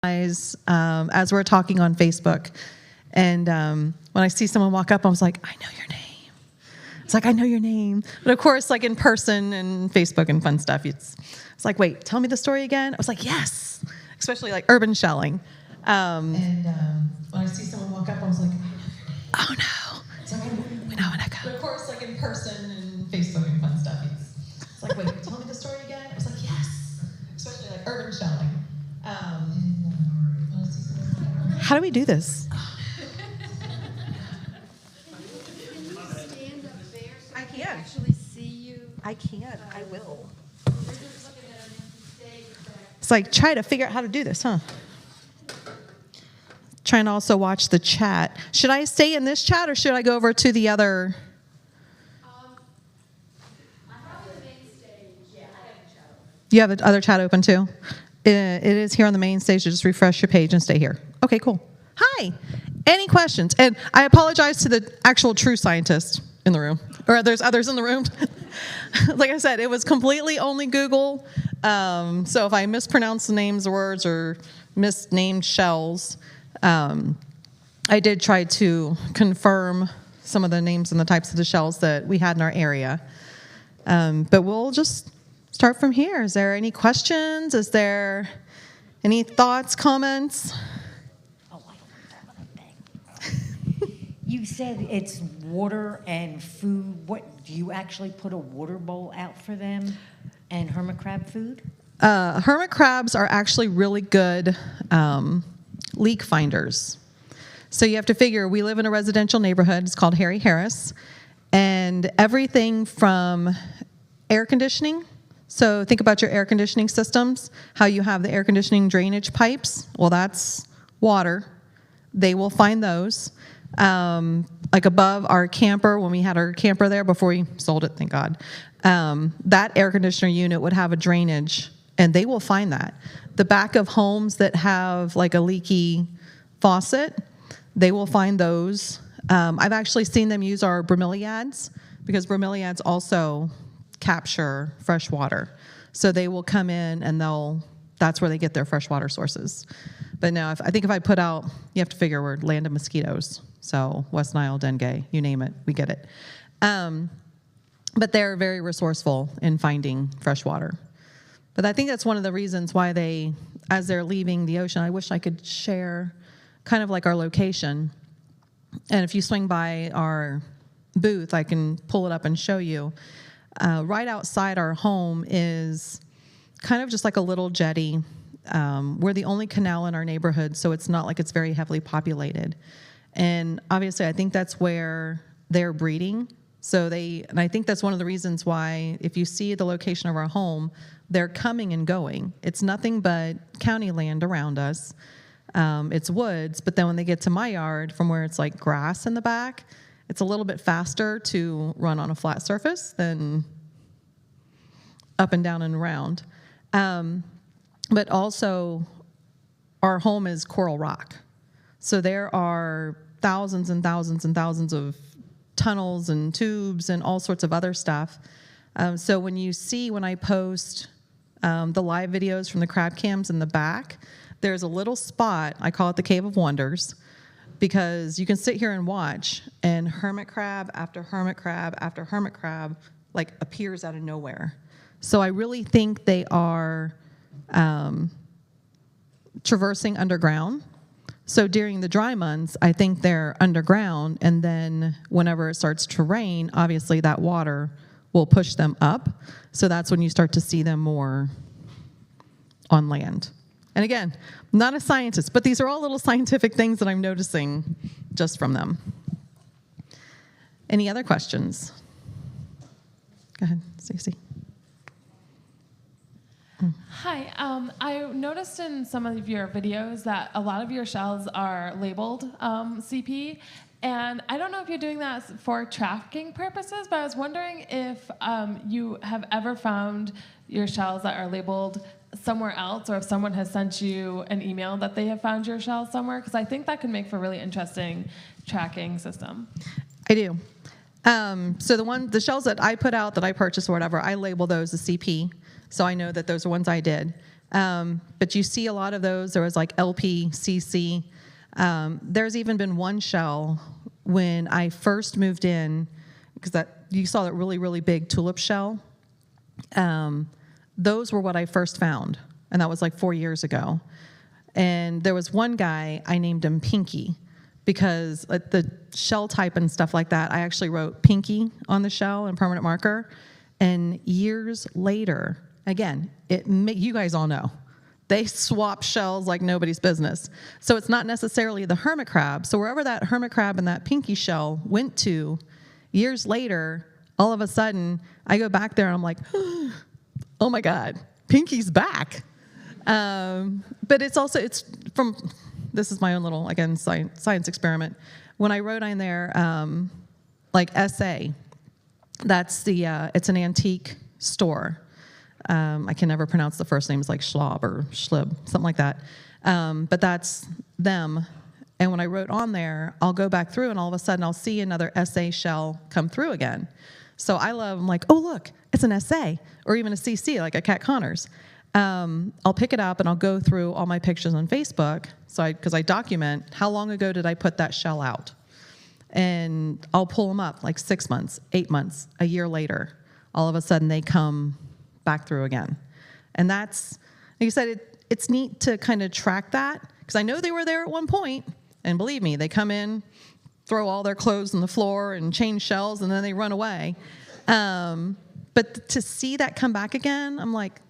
as we're talking on Facebook. And when I see someone walk up, I was like, I know your name. It's like, I know your name. But of course, like in person and Facebook and fun stuff, it's like, wait, tell me the story again. I was like, yes, especially like urban shelling. When I see someone walk up, I was like, I know your name. Oh no. It's like, we know when I go. But of course, like in person and Facebook and fun stuff, it's like, wait, tell me the story again. I was like, yes, especially like urban shelling. How do we do this? I can actually see you. I can. I will. It's like, try to figure out how to do this, huh? Trying to also watch the chat. Should I stay in this chat or should I go over to the other? I'm probably the main stage. Yeah, I have a chat open. You have the other chat open too? It is here on the main stage. So just refresh your page and stay here. Okay, cool. Hi. Any questions? And I apologize to the actual true scientist in the room. Or there's others in the room. Like I said, it was completely only Google. So if I mispronounce the names or words or misnamed shells, I did try to confirm some of the names and the types of the shells that we had in our area. But we'll just start from here. Is there any questions? Is there any thoughts, comments? Oh, I don't have anything. You said it's water and food. What, do you actually put a water bowl out for them and hermit crab food? Hermit crabs are actually really good leak finders. So you have to figure, we live in a residential neighborhood. It's called Harry Harris. And everything from air conditioning. So think about your air conditioning systems, how you have the air conditioning drainage pipes. Well, that's water. They will find those. Like above our camper, when we had our camper there before we sold it, thank God, that air conditioner unit would have a drainage, and they will find that. The back of homes that have like a leaky faucet, they will find those. I've actually seen them use our bromeliads because bromeliads also capture fresh water. So they will come in and that's where they get their fresh water sources. But now, I think if I put out, you have to figure we're land of mosquitoes. So West Nile, dengue, you name it, we get it. But they're very resourceful in finding fresh water. But I think that's one of the reasons why as they're leaving the ocean, I wish I could share kind of like our location. And if you swing by our booth, I can pull it up and show you. Right outside our home is kind of just like a little jetty. We're the only canal in our neighborhood, so it's not like it's very heavily populated. And obviously, I think that's where they're breeding. And I think that's one of the reasons why, if you see the location of our home, they're coming and going. It's nothing but county land around us. It's woods, but then when they get to my yard, from where it's like grass in the back, it's a little bit faster to run on a flat surface than up and down and around. But also, our home is coral rock. So there are thousands and thousands and thousands of tunnels and tubes and all sorts of other stuff. So when I post the live videos from the crab cams in the back, there's a little spot, I call it the Cave of Wonders, because you can sit here and watch, and hermit crab after hermit crab after hermit crab like appears out of nowhere. So I really think they are traversing underground. So during the dry months, I think they're underground, and then whenever it starts to rain, obviously that water will push them up. So that's when you start to see them more on land. And again, I'm not a scientist, but these are all little scientific things that I'm noticing just from them. Any other questions? Go ahead, Stacey. Hi, I noticed in some of your videos that a lot of your shells are labeled CP, and I don't know if you're doing that for tracking purposes, but I was wondering if you have ever found your shells that are labeled somewhere else, or if someone has sent you an email that they have found your shells somewhere, because I think that could make for a really interesting tracking system. I do. So the shells that I put out, that I purchased or whatever, I label those as CP. So I know that those are ones I did. But you see a lot of those. There was like LP, CC. There's even been one shell when I first moved in, because you saw that really, really big tulip shell. Those were what I first found, and that was like 4 years ago. And there was one guy, I named him Pinky, because the shell type and stuff like that, I actually wrote Pinky on the shell in permanent marker. And years later, again, you guys all know, they swap shells like nobody's business. So it's not necessarily the hermit crab. So wherever that hermit crab and that Pinky shell went to, years later, all of a sudden, I go back there and I'm like, oh my God, Pinky's back. But it's from, this is my own little, again, science experiment. When I wrote on there, like SA, that's it's an antique store. I can never pronounce the first name. It's like Schlob or Schlib, something like that. But that's them. And when I wrote on there, I'll go back through and all of a sudden I'll see another SA shell come through again. So I'm like, oh, look, it's an SA, or even a CC, like a Cat Connors. I'll pick it up and I'll go through all my pictures on Facebook, because I document how long ago did I put that shell out. And I'll pull them up like 6 months, 8 months, a year later. All of a sudden they come back through again. And that's, like you said, it's neat to kind of track that, because I know they were there at one point, and believe me, they come in, throw all their clothes on the floor and change shells, and then they run away. But to see that come back again, I'm like,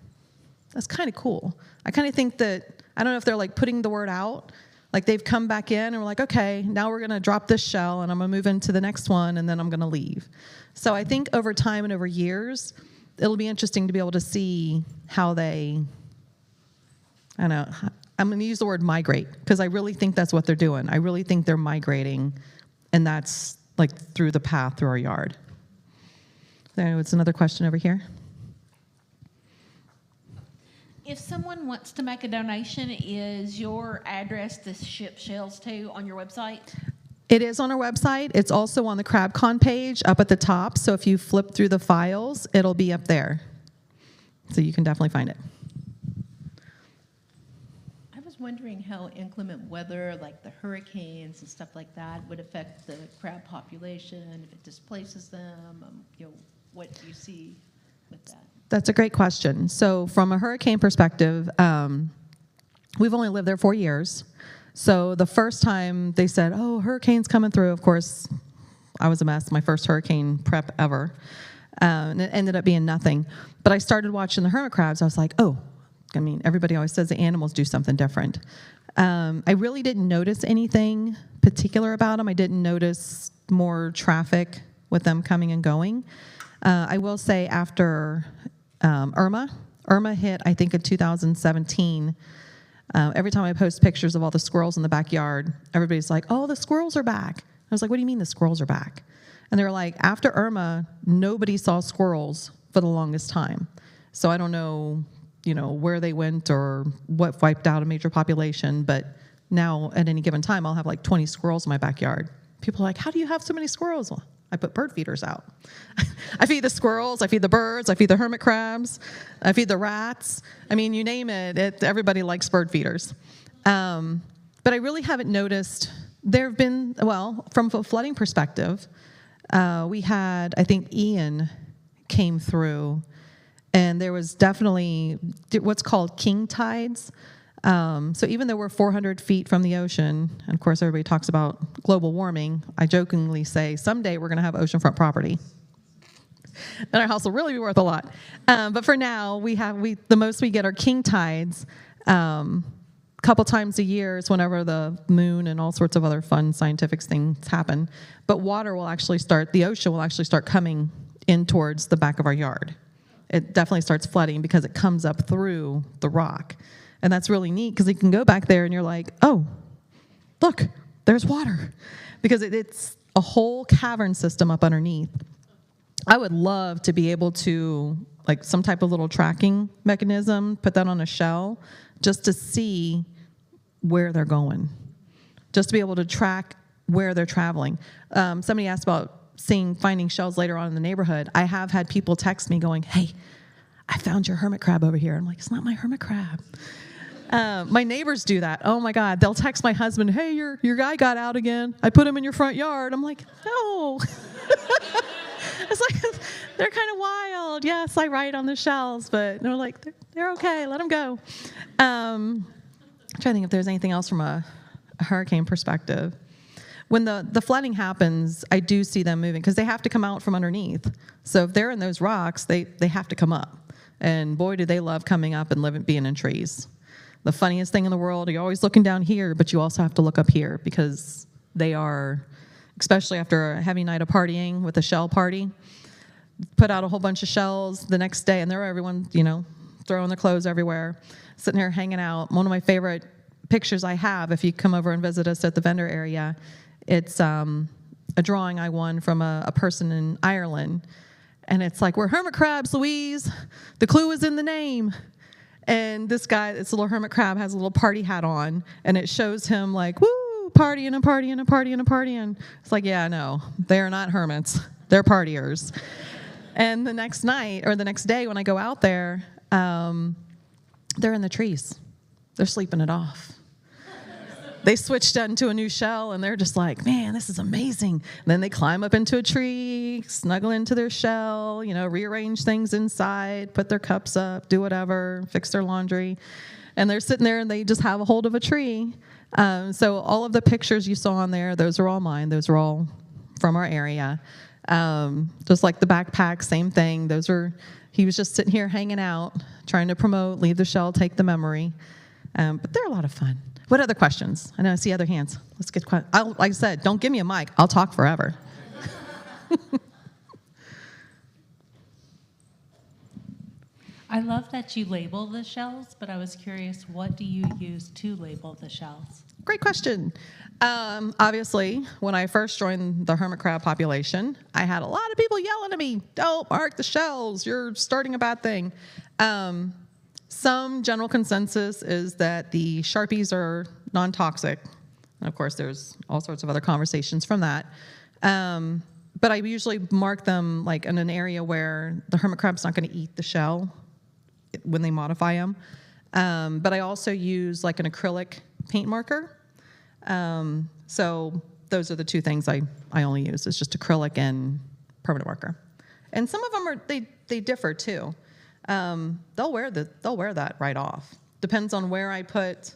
that's kind of cool. I kind of think that, I don't know if they're like putting the word out, like they've come back in and we're like, okay, now we're going to drop this shell and I'm going to move into the next one and then I'm going to leave. So I think over time and over years, it'll be interesting to be able to see how they, I don't know, I'm going to use the word migrate, because I really think that's what they're doing. I really think they're migrating, and that's like through the path through our yard. There was another question over here. If someone wants to make a donation, is your address to ship shells to on your website? It is on our website. It's also on the CrabCon page up at the top. So if you flip through the files, it'll be up there. So you can definitely find it. I was wondering how inclement weather, like the hurricanes and stuff like that, would affect the crab population, if it displaces them, what do you see with that? That's a great question. So from a hurricane perspective, we've only lived there 4 years. So the first time they said, oh, hurricane's coming through, of course, I was a mess, my first hurricane prep ever. And it ended up being nothing. But I started watching the hermit crabs. I was like, oh, I mean, everybody always says the animals do something different. I really didn't notice anything particular about them. I didn't notice more traffic with them coming and going. I will say after Irma hit, I think in 2017, every time I post pictures of all the squirrels in the backyard, everybody's like, oh, the squirrels are back. I was like, what do you mean the squirrels are back? And they were like, after Irma, nobody saw squirrels for the longest time. So I don't know, where they went or what wiped out a major population, but now at any given time, I'll have like 20 squirrels in my backyard. People are like, how do you have so many squirrels? Well, I put bird feeders out. I feed the squirrels, I feed the birds, I feed the hermit crabs, I feed the rats. I mean, you name it, everybody likes bird feeders. But I really haven't noticed, there have been, from a flooding perspective, we had, I think Ian came through, and there was definitely what's called king tides. So even though we're 400 feet from the ocean, and of course everybody talks about global warming, I jokingly say someday we're going to have oceanfront property. And our house will really be worth a lot. But for now, the most we get are king tides. Couple times a year is whenever the moon and all sorts of other fun scientific things happen. But the ocean will actually start coming in towards the back of our yard. It definitely starts flooding because it comes up through the rock. And that's really neat because you can go back there and you're like, oh, look, there's water. Because it's a whole cavern system up underneath. I would love to be able to, like some type of little tracking mechanism, put that on a shell, just to see where they're going. Just to be able to track where they're traveling. Somebody asked about finding shells later on in the neighborhood. I have had people text me going, hey, I found your hermit crab over here. I'm like, it's not my hermit crab. My neighbors do that. Oh my God. They'll text my husband, hey, your guy got out again. I put him in your front yard. I'm like, no. It's like, they're kind of wild. Yes, I write on the shells, but they're like, they're okay. Let them go. I'm trying to think if there's anything else from a hurricane perspective. When the flooding happens, I do see them moving because they have to come out from underneath. So if they're in those rocks, they have to come up. And boy, do they love coming up and being in trees. The funniest thing in the world, you're always looking down here, but you also have to look up here because they are, especially after a heavy night of partying with a shell party, put out a whole bunch of shells the next day, and everyone, throwing their clothes everywhere, sitting here hanging out. One of my favorite pictures I have, if you come over and visit us at the vendor area, it's a drawing I won from a person in Ireland. And it's like, we're hermit crabs, Louise. The clue is in the name. And this guy, this little hermit crab, has a little party hat on. And it shows him like, woo, partying and partying and partying and partying. It's like, yeah, no, they're not hermits. They're partiers. And the next night, or the next day when I go out there, they're in the trees. They're sleeping it off. They switched into a new shell, and they're just like, man, this is amazing. And then they climb up into a tree, snuggle into their shell, rearrange things inside, put their cups up, do whatever, fix their laundry. And they're sitting there, and they just have a hold of a tree. So all of the pictures you saw on there, those are all mine. Those are all from our area. Just like the backpack, same thing. He was just sitting here hanging out, trying to promote, leave the shell, take the memory. But they're a lot of fun. What other questions? I know I see other hands. Let's get quiet. Like I said, don't give me a mic. I'll talk forever. I love that you label the shells, but I was curious, what do you use to label the shells? Great question. Obviously, when I first joined the hermit crab population, I had a lot of people yelling at me, don't mark the shells. You're starting a bad thing. Some general consensus is that the Sharpies are non-toxic. And of course, there's all sorts of other conversations from that. But I usually mark them like in an area where the hermit crab's not going to eat the shell when they modify them. But I also use like an acrylic paint marker. So those are the two things I only use. It's just acrylic and permanent marker. And some of them they differ too. They'll wear that right off. Depends on where I put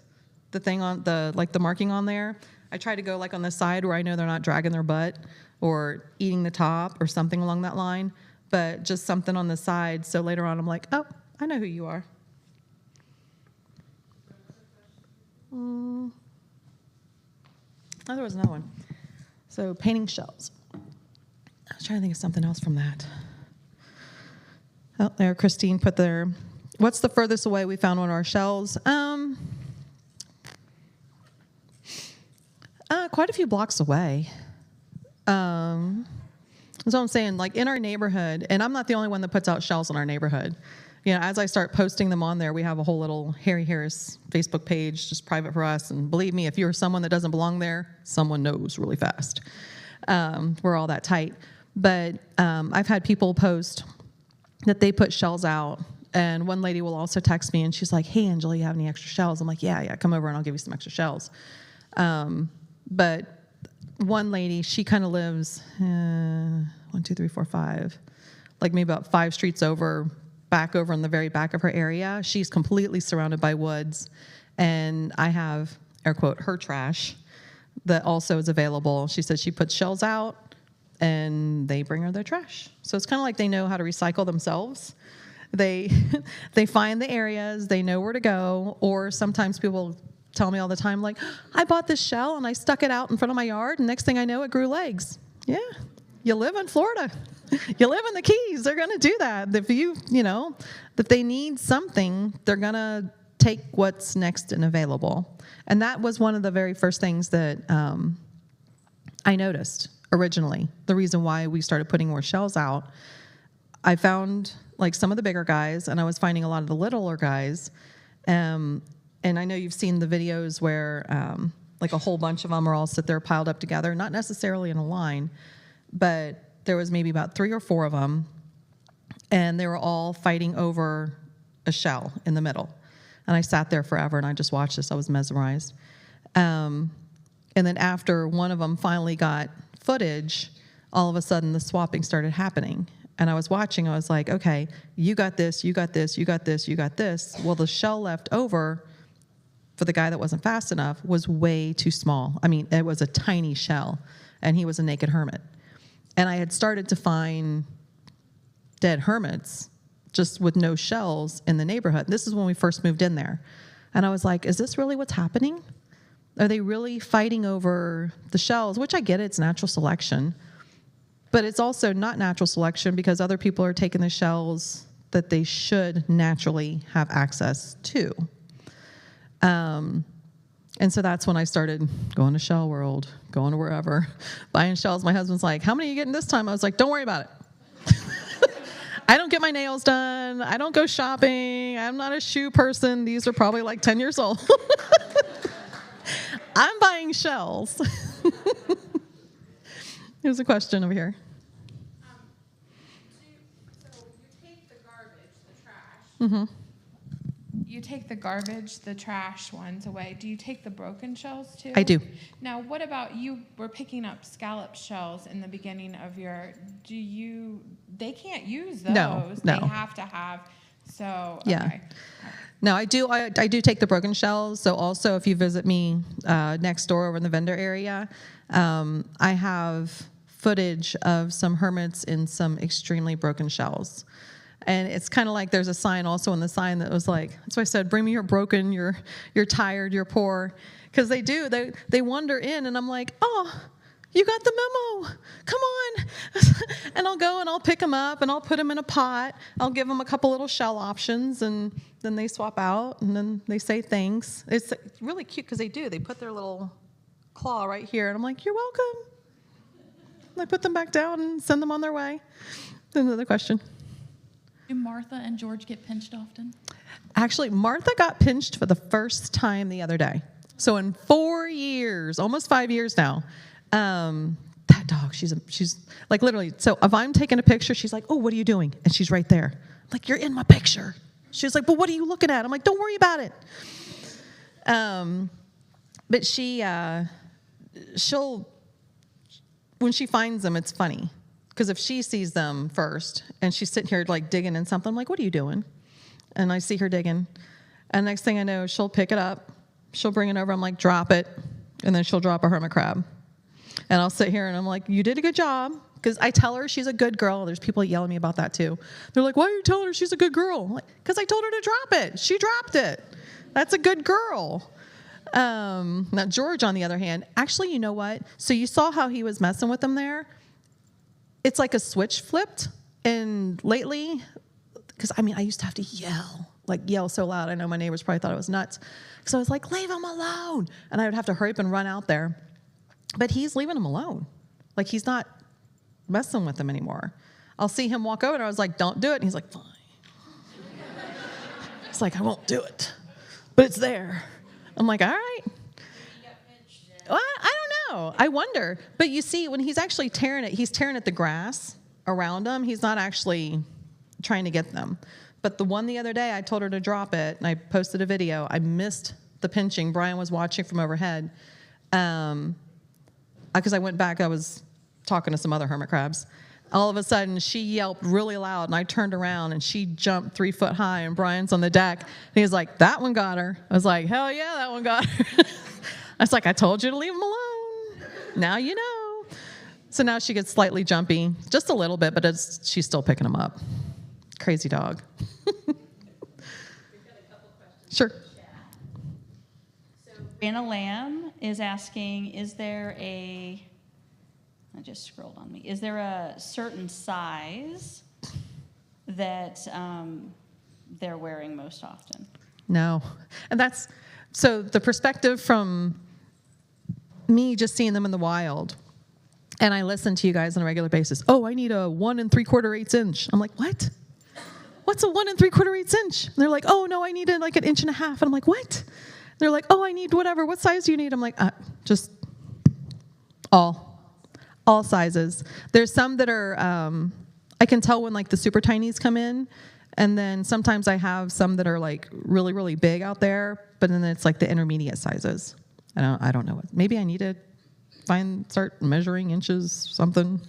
the thing on the marking on there. I try to go like on the side where I know they're not dragging their butt or eating the top or something along that line, but just something on the side. So later on I'm like, oh, I know who you are. Oh, there was another one. So painting shells. I was trying to think of something else from that. Oh, there, Christine put there. What's the furthest away we found one of our shells? Quite a few blocks away. That's what I'm saying. Like in our neighborhood, and I'm not the only one that puts out shells in our neighborhood. As I start posting them on there, we have a whole little Harry Harris Facebook page, just private for us. And believe me, if you're someone that doesn't belong there, someone knows really fast. We're all that tight. But I've had people post that they put shells out. And one lady will also text me, and she's like, hey, Angela, you have any extra shells? I'm like, yeah, come over, and I'll give you some extra shells. But one lady, she kind of lives 1, 2, 3, 4, 5, like maybe about 5 streets over, back over in the very back of her area. She's completely surrounded by woods, and I have, air quote, her trash that also is available. She said she puts shells out, and they bring her their trash. So it's kind of like they know how to recycle themselves. They find the areas, they know where to go, or sometimes people tell me all the time, like, I bought this shell and I stuck it out in front of my yard, and next thing I know, it grew legs. Yeah, you live in Florida. You live in the Keys. They're going to do that. If they need something, they're going to take what's next and available. And that was one of the very first things that I noticed originally, the reason why we started putting more shells out. I found like some of the bigger guys, and I was finding a lot of the littler guys. And I know you've seen the videos where like a whole bunch of them are all sit there piled up together, not necessarily in a line, but there was maybe about 3 or 4 of them. and they were all fighting over a shell in the middle. And I sat there forever, and I just watched this. I was mesmerized. And then after one of them finally got footage, all of a sudden the swapping started happening. And I was watching. I was like, okay, you got this, you got this, you got this, you got this. Well, the shell left over for the guy that wasn't fast enough was way too small. I mean, it was a tiny shell, and he was a naked hermit. And I had started to find dead hermits just with no shells in the neighborhood. This is when we first moved in there. And I was like, is this really what's happening? Are they really fighting over the shells? Which I get, it's natural selection. But it's also not natural selection because other people are taking the shells that they should naturally have access to. And so that's when I started going to Shell World, going to wherever, buying shells. My husband's like, how many are you getting this time? I was like, don't worry about it. I don't get my nails done. I don't go shopping. I'm not a shoe person. These are probably like 10 years old. I'm buying shells. Here's a question over here. So you take the garbage, the trash. Mm-hmm. You take the garbage, the trash ones away. Do you take the broken shells too? I do. Now, what about you were picking up scallop shells in the beginning of your, they can't use those. No. They have to have, so, Yeah. okay. No, I do take the broken shells. So also, if you visit me next door over in the vendor area, I have footage of some hermits in some extremely broken shells. And it's kind of like there's a sign also on the sign that was like, that's why I said, bring me your broken, you're tired, you're poor. Because they do, they wander in, and I'm like, oh, you got the memo, come on. And I'll go and I'll pick them up and I'll put them in a pot. I'll give them a couple little shell options, and then they swap out, and then they say thanks. It's really cute because they put their little claw right here, and I'm like, you're welcome. And I put them back down and send them on their way. Another question. Do Martha and George get pinched often? Actually, Martha got pinched for the first time the other day. So in 4 years, almost 5 years now, that dog, she's like literally, so if I'm taking a picture, she's like, oh, what are you doing? And she's right there. I'm like, you're in my picture. She's like, but what are you looking at? I'm like, don't worry about it. But she'll, when she finds them, it's funny. Because if she sees them first and she's sitting here like digging in something, I'm like, what are you doing? And I see her digging. And next thing I know, she'll pick it up. She'll bring it over. I'm like, drop it. And then she'll drop a hermit crab. And I'll sit here and I'm like, you did a good job. Because I tell her she's a good girl. There's people yelling at me about that too. They're like, why are you telling her she's a good girl? Because I told her to drop it. She dropped it. That's a good girl. Now, George, on the other hand, actually, you know what? So you saw how he was messing with them there? It's like a switch flipped. And lately, because I mean, I used to have to yell so loud. I know my neighbors probably thought I was nuts. So I was like, leave him alone. And I would have to hurry up and run out there. But he's leaving him alone. Like, he's not messing with them anymore. I'll see him walk over and I was like, don't do it. And he's like, fine. It's like, I won't do it. But it's there. I'm like, all right. Well, I don't know. I wonder. But you see, when he's actually tearing it, he's tearing at the grass around him. He's not actually trying to get them. But the one the other day, I told her to drop it, and I posted a video. I missed the pinching. Brian was watching from overhead. Because I went back, I was talking to some other hermit crabs. All of a sudden, she yelped really loud, and I turned around, and she jumped 3 foot high, and Brian's on the deck. And he was like, that one got her. I was like, hell yeah, that one got her. I was like, I told you to leave him alone. Now you know. So now she gets slightly jumpy, just a little bit, but she's still picking him up. Crazy dog. We've got a couple questions. Sure. So Anna Lamb is asking, I just scrolled on me. Is there a certain size that they're wearing most often? No. And that's, so the perspective from me just seeing them in the wild, and I listen to you guys on a regular basis. Oh, I need a 1 3/4 inch. I'm like, what? What's a 1 3/4 inch? And they're like, oh no, I need like 1.5 inches. And I'm like, what? And they're like, oh, I need whatever. What size do you need? I'm like, just all sizes. There's some that are, I can tell when like the super tinies come in, and then sometimes I have some that are like really, really big out there, but then it's like the intermediate sizes. I don't know what. Maybe I need to start measuring inches, something.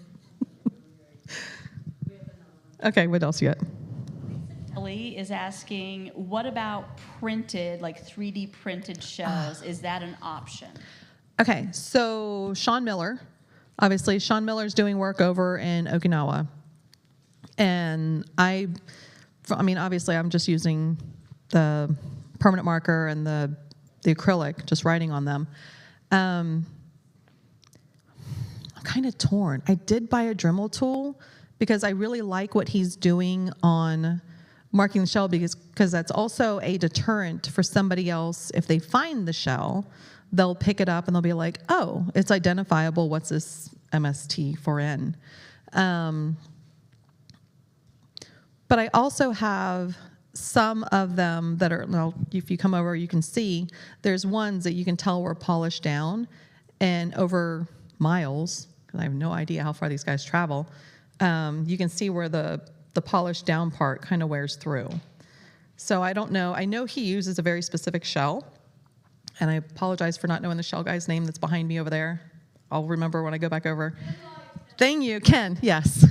Okay, what else you got? Ellie is asking, what about printed, like 3D printed shells? Is that an option? Okay, so Sean Miller, obviously Sean Miller's doing work over in Okinawa, and I mean, obviously I'm just using the permanent marker and the acrylic, just writing on them. I'm kind of torn. I did buy a Dremel tool because I really like what he's doing on marking the shell, because that's also a deterrent for somebody else. If they find the shell, they'll pick it up and they'll be like, oh, it's identifiable. What's this MST4N? But I also have some of them that are, well, if you come over, you can see there's ones that you can tell were polished down, and over miles, because I have no idea how far these guys travel, you can see where the polished down part kind of wears through. So I don't know. I know he uses a very specific shell, and I apologize for not knowing the shell guy's name that's behind me over there. I'll remember when I go back over. Thank you, Ken. Yes.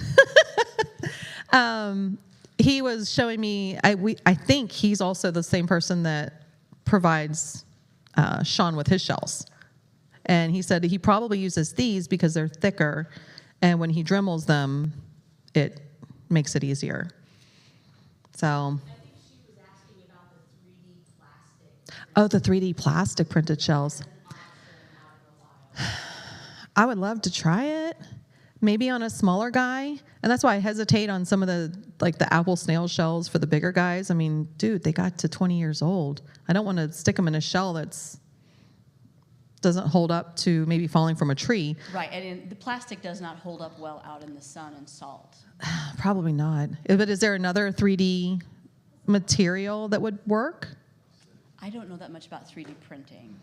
He was showing me, I think he's also the same person that provides Sean with his shells. And he said he probably uses these because they're thicker, and when he Dremels them, it makes it easier. So. I think she was asking about the 3D plastic. Oh, the 3D plastic printed shells. I would love to try it. Maybe on a smaller guy. And that's why I hesitate on some of the apple snail shells for the bigger guys. I mean, dude, they got to 20 years old. I don't want to stick them in a shell doesn't hold up to maybe falling from a tree. Right, and the plastic does not hold up well out in the sun and salt. Probably not. But is there another 3D material that would work? I don't know that much about 3D printing.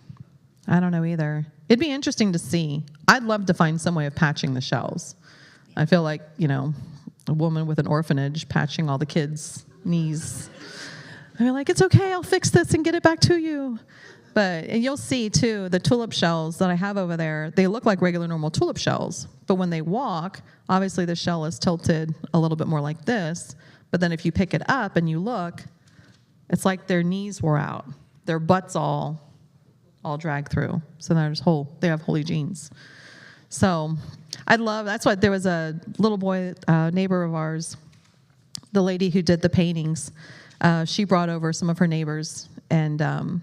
I don't know either. It'd be interesting to see. I'd love to find some way of patching the shells. I feel like, a woman with an orphanage patching all the kids' knees. They're like, it's okay, I'll fix this and get it back to you. And you'll see, too, the tulip shells that I have over there, they look like regular normal tulip shells. But when they walk, obviously the shell is tilted a little bit more like this. But then if you pick it up and you look, it's like their knees wore out. Their butts all drag through. So they have holy jeans. So that's why there was a little boy, neighbor of ours, the lady who did the paintings. She brought over some of her neighbors, and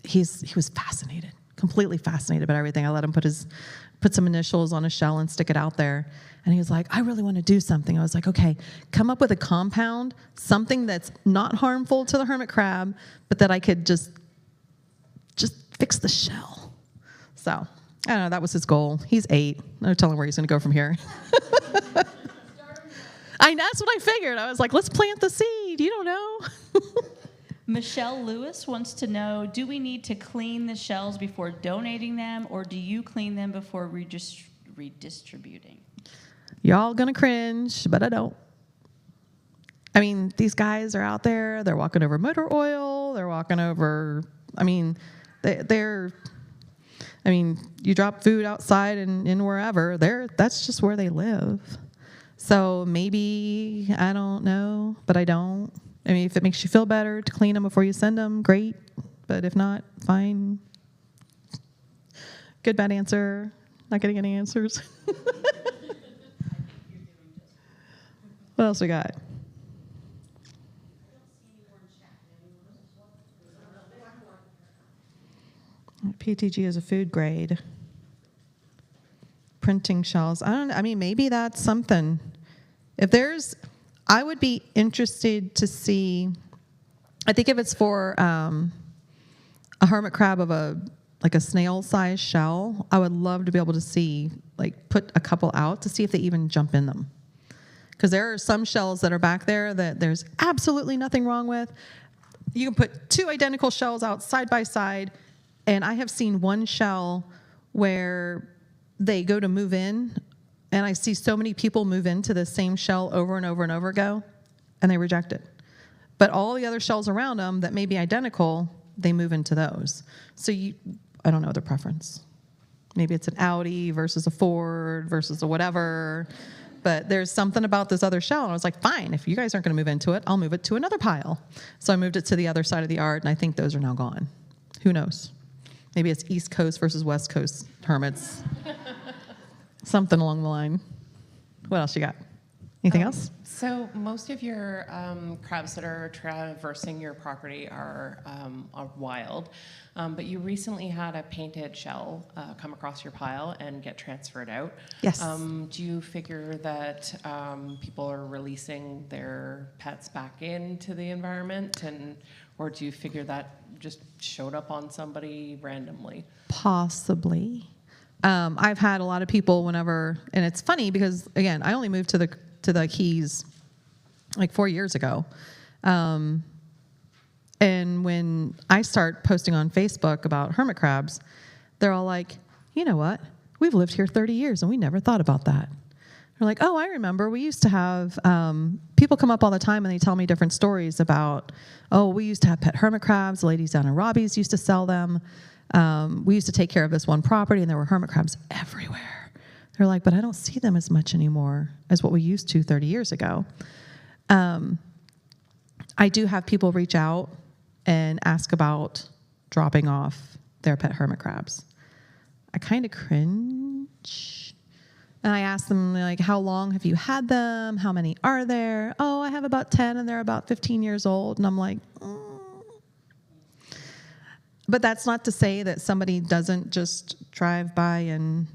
he was fascinated, completely fascinated by everything. I let him put some initials on a shell and stick it out there. And he was like, I really want to do something. I was like, okay, come up with a compound, something that's not harmful to the hermit crab, but that I could just fix the shell. So, I don't know, that was his goal. He's 8. No telling where he's going to go from here. That's what I figured. I was like, let's plant the seed. You don't know. Michelle Lewis wants to know, do we need to clean the shells before donating them, or do you clean them before redistributing? Y'all going to cringe, but I don't. I mean, these guys are out there. They're walking over motor oil. They're walking over, you drop food outside and wherever, that's just where they live. So maybe, I don't know, but I don't. I mean, if it makes you feel better to clean them before you send them, great. But if not, fine. Good, bad answer. Not getting any answers. What else we got? PTG is a food grade. Printing shells. Maybe that's something. I would be interested to see, I think if it's for a hermit crab of a snail-sized shell, I would love to be able to see, put a couple out to see if they even jump in them. Because there are some shells that are back there that there's absolutely nothing wrong with. You can put 2 identical shells out side by side, and I have seen one shell where they go to move in, And I see so many people move into the same shell over and over and over ago, and they reject it. But all the other shells around them that may be identical, they move into those. So I don't know their preference. Maybe it's an Audi versus a Ford versus a whatever. But there's something about this other shell. And I was like, fine, if you guys aren't going to move into it, I'll move it to another pile. So I moved it to the other side of the yard, and I think those are now gone. Who knows? Maybe it's East Coast versus West Coast hermits. Something along the line. What else you got? Anything else? So most of your crabs that are traversing your property are wild, but you recently had a painted shell come across your pile and get transferred out. Yes. Do you figure that people are releasing their pets back into the environment, or do you figure that just showed up on somebody randomly? Possibly. I've had a lot of people whenever, and it's funny because, again, I only moved to the Keys like 4 years ago. And when I start posting on Facebook about hermit crabs, they're all like, you know what? We've lived here 30 years and we never thought about that. They're like, oh, I remember we used to have, people come up all the time and they tell me different stories about, oh, we used to have pet hermit crabs. The ladies down in Robbie's used to sell them. We used to take care of this one property and there were hermit crabs everywhere. They're like, but I don't see them as much anymore as what we used to 30 years ago. I do have people reach out and ask about dropping off their pet hermit crabs. I kind of cringe. And I ask them, like, how long have you had them? How many are there? Oh, I have about 10 and they're about 15 years old. And I'm like, But that's not to say that somebody doesn't just drive by and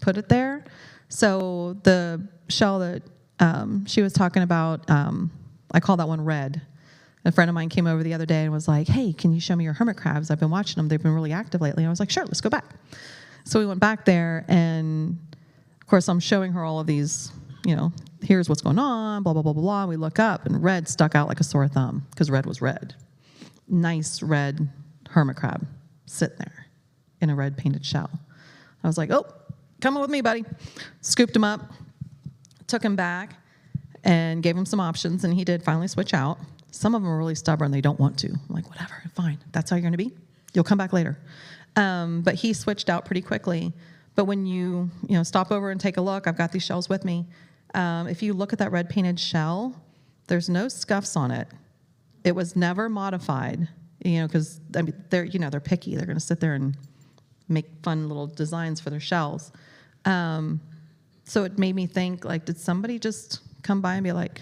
put it there. So the shell that she was talking about, I call that one red. A friend of mine came over the other day and was like, hey, can you show me your hermit crabs? I've been watching them. They've been really active lately. And I was like, sure, let's go back. So we went back there, and of course I'm showing her all of these, here's what's going on, blah, blah, blah, blah, blah. We look up, and red stuck out like a sore thumb because red was red. Nice red hermit crab sitting there in a red painted shell. I was like, oh, come on with me, buddy. Scooped him up, took him back, and gave him some options, and he did finally switch out. Some of them are really stubborn. They don't want to. I'm like, whatever, fine. That's how you're going to be? You'll come back later. But he switched out pretty quickly. But when you stop over and take a look, I've got these shells with me. If you look at that red painted shell, there's no scuffs on it. It was never modified, because they're picky. They're going to sit there and make fun little designs for their shells. So it made me think, like, did somebody just come by and be like,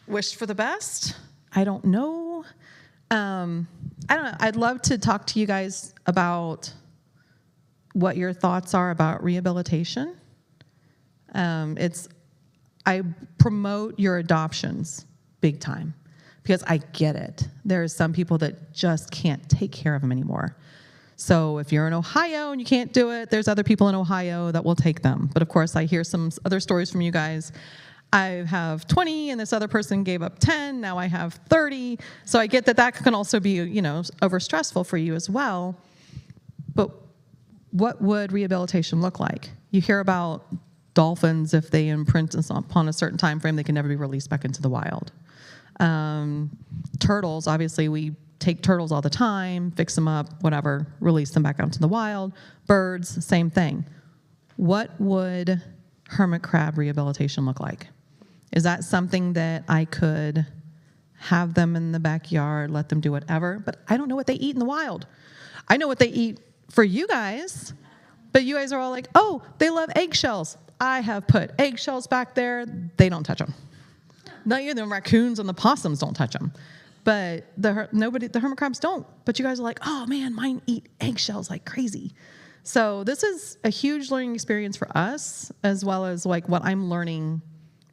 wished for the best? I don't know. I don't know. I'd love to talk to you guys about what your thoughts are about rehabilitation. I promote your adoptions big time because I get it. There are some people that just can't take care of them anymore. So if you're in Ohio and you can't do it, there's other people in Ohio that will take them. But of course, I hear some other stories from you guys. I have 20 and this other person gave up 10. Now I have 30. So I get that can also be, over stressful for you as well. But what would rehabilitation look like? You hear about dolphins, if they imprint upon a certain time frame, they can never be released back into the wild. Turtles, obviously, we take turtles all the time, fix them up, whatever, release them back out into the wild. Birds, same thing. What would hermit crab rehabilitation look like? Is that something that I could have them in the backyard, let them do whatever? But I don't know what they eat in the wild. I know what they eat for you guys, but you guys are all like, oh, they love eggshells. I have put eggshells back there. They don't touch them. Not even the raccoons and the possums don't touch them. But the hermit crabs don't. But you guys are like, oh man, mine eat eggshells like crazy. So this is a huge learning experience for us, as well as like what I'm learning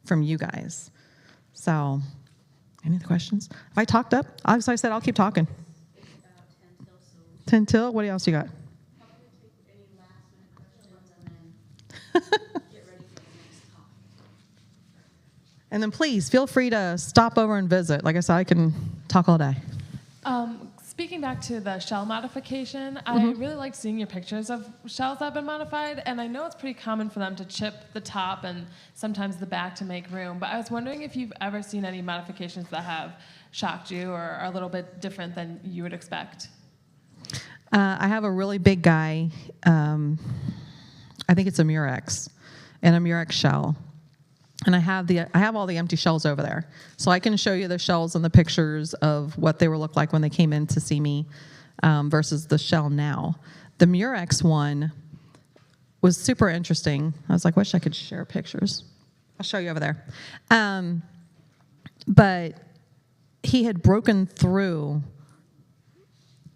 from you guys. So, any other questions? Have I talked up? As I said, I'll keep talking. 10 till? What else you got? And then please feel free to stop over and visit. Like I said, I can talk all day. Speaking back to the shell modification, I really liked seeing your pictures of shells that have been modified, and I know it's pretty common for them to chip the top and sometimes the back to make room, but I was wondering if you've ever seen any modifications that have shocked you or are a little bit different than you would expect. I have a really big guy, I think it's a Murex, and a Murex shell. And I have all the empty shells over there. So I can show you the shells and the pictures of what they look like when they came in to see me versus the shell now. The Murex one was super interesting. I was like, wish I could share pictures. I'll show you over there. But he had broken through.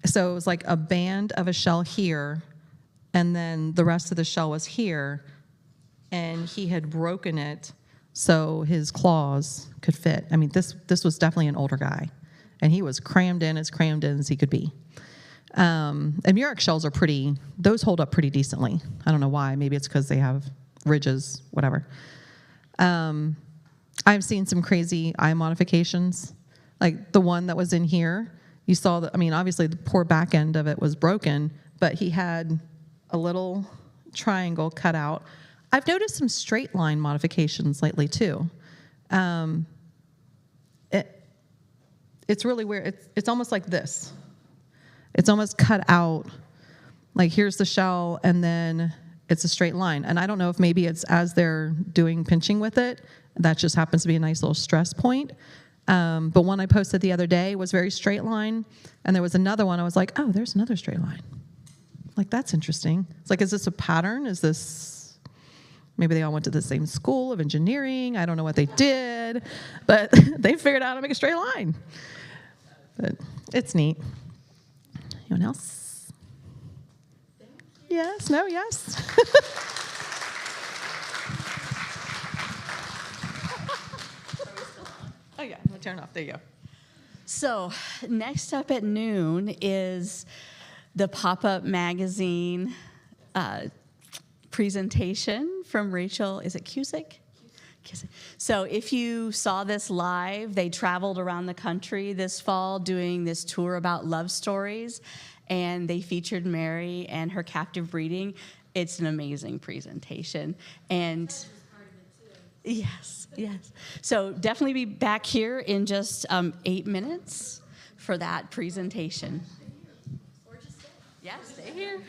So it was like a band of a shell here, and then the rest of the shell was here, and he had broken it so his claws could fit. I mean, this was definitely an older guy, and he was crammed in as he could be. And Murex shells are those hold up pretty decently. I don't know why. Maybe it's because they have ridges, whatever. I've seen some crazy eye modifications, like the one that was in here. You saw that, I mean, obviously the poor back end of it was broken, but he had a little triangle cut out. I've noticed some straight line modifications lately too. It's really weird. It's almost like this. It's almost cut out. Like here's the shell, and then it's a straight line. And I don't know if maybe it's as they're doing pinching with it, that just happens to be a nice little stress point. But one I posted the other day was very straight line, and there was another one I was like, oh, there's another straight line. Like, that's interesting. It's like, is this a pattern? Is this... Maybe they all went to the same school of engineering. I don't know what they did, but they figured out how to make a straight line. But it's neat. Anyone else? Yes? No? Yes? Oh, yeah. We'll turn it off. There you go. So next up at noon is the pop-up magazine presentation from Rachel. Is it Cusick? So if you saw this live, they traveled around the country this fall doing this tour about love stories, and they featured Mary and her captive breeding. It's an amazing presentation. And yes. So definitely be back here in just 8 minutes for that presentation. Yeah, stay here.